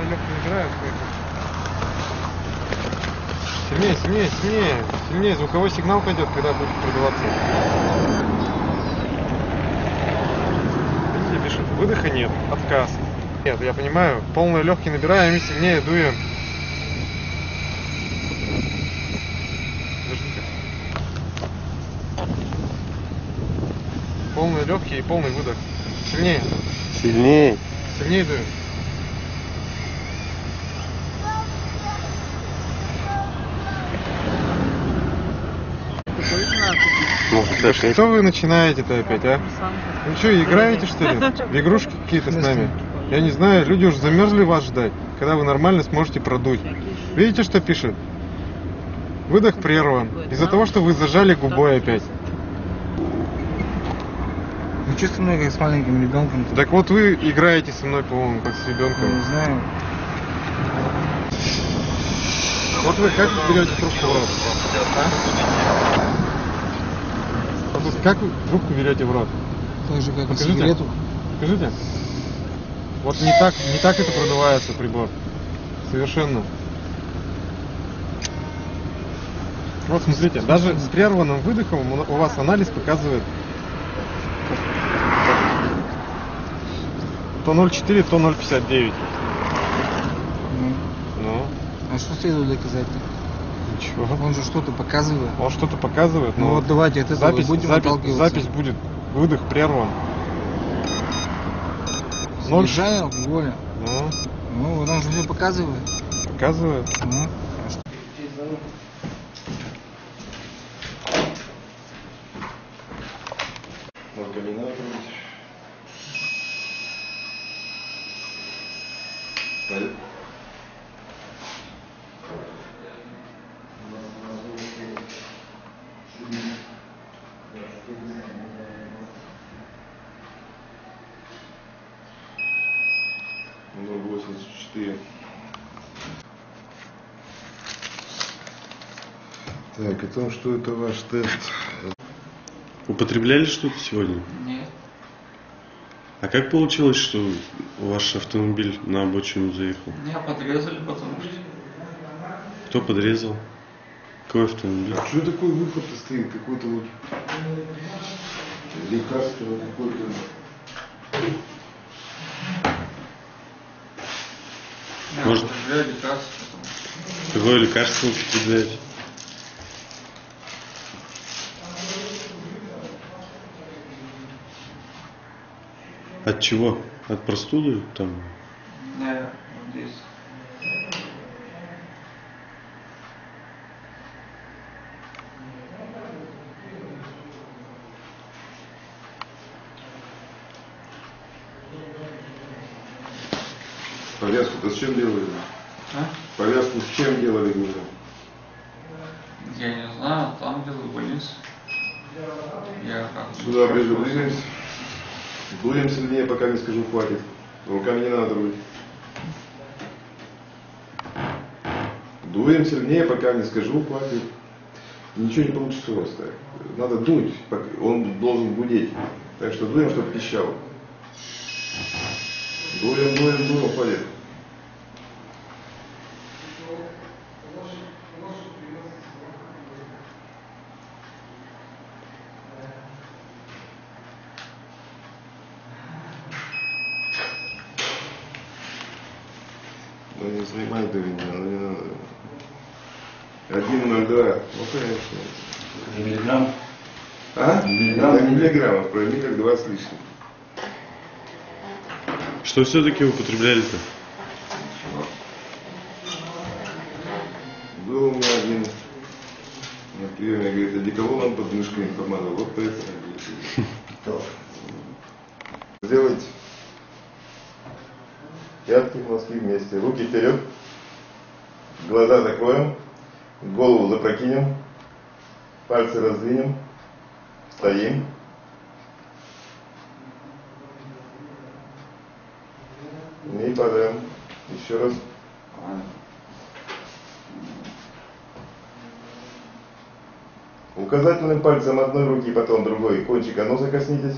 легкие набираю. Сильнее, сильнее, сильнее. Сильнее. Звуковой сигнал пойдет, когда будет продуваться. Видите, пишет, выдоха нет, отказ. Нет, я понимаю, полные легкие набираем и сильнее дуем. Подожди-ка. Полные легкие и полный выдох. Сильнее. Сильнее. Сильнее дуем. Может, Что вы начинаете-то опять, а? Вы что, играете, что ли? В игрушки какие-то с нами? Я не знаю, люди уже замерзли вас ждать, когда вы нормально сможете продуть. Видите, что пишет? Выдох прерван. Из-за того, что вы зажали губой опять. Ну что со мной, как с маленьким ребенком? Так вот вы играете со мной, по-моему, как с ребенком. Не знаю. Вот вы как берете трубку в рот? А? Вот как вы трубку берете в рот? Так же, как и Покажите. сигарету. Покажите. Вот не так это продувается прибор. Совершенно. Вот смотрите, даже с прерванным выдохом у вас анализ показывает то 0,4, то 0,59. Ну. А что следует доказать-то? Ничего. Он же что-то показывает. Он что-то показывает, Ну но вот давайте от этого будем отталкиваться. запись будет, выдох прерван. Содержание алкоголя. Ну, Ну, вот он же все показывает. показывает. Ну. Только не надо трогать. Пойдет? Номер 84. Так, о том, что это ваш тест. Употребляли что-то сегодня? Нет. А как получилось, что ваш автомобиль на обочину заехал? Меня подрезали, потому что... Кто подрезал? Какой автомобиль? А что такой выход-то стоит? Какой-то вот лекарство какое-то. Может, какое лекарство употребляете? От чего? От простуды? Там? Да, здесь. Повязку-то с чем делали? А? Повязку с чем делали, говорю? Я не знаю, там где-то в больнице. Я как... Сюда ближе двигаемся. Дуем сильнее, пока не скажу хватит. Руками не надо рулить. Дуем сильнее, пока не скажу хватит. Ничего не получится у вас так. Надо дуть, он должен гудеть. Так что дуем, чтобы пищало. Дуем, хватит. Ну не занимай давление, ну не надо. 1,02. Ну конечно. Миллиграмм? А? Это не миллиграммов, про миллик 20 с лишним. Что все-таки употребляли-то? Был у меня один на приеме, говорит, одеколоном под мышкой помазал, вот поэтому. Сделайте пятки, носки вместе, руки вперед, глаза закроем, голову запрокинем, пальцы раздвинем, стоим. И падаем. Еще раз. Указательным пальцем одной руки, потом другой кончика носа коснитесь.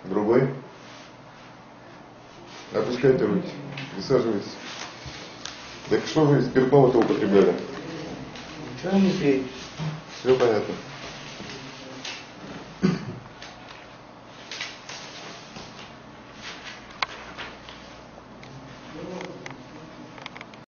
Другой. Опускайте руки. Присаживайтесь. Так что вы спиртного-то употребляли? Ничего не пей. Все понятно.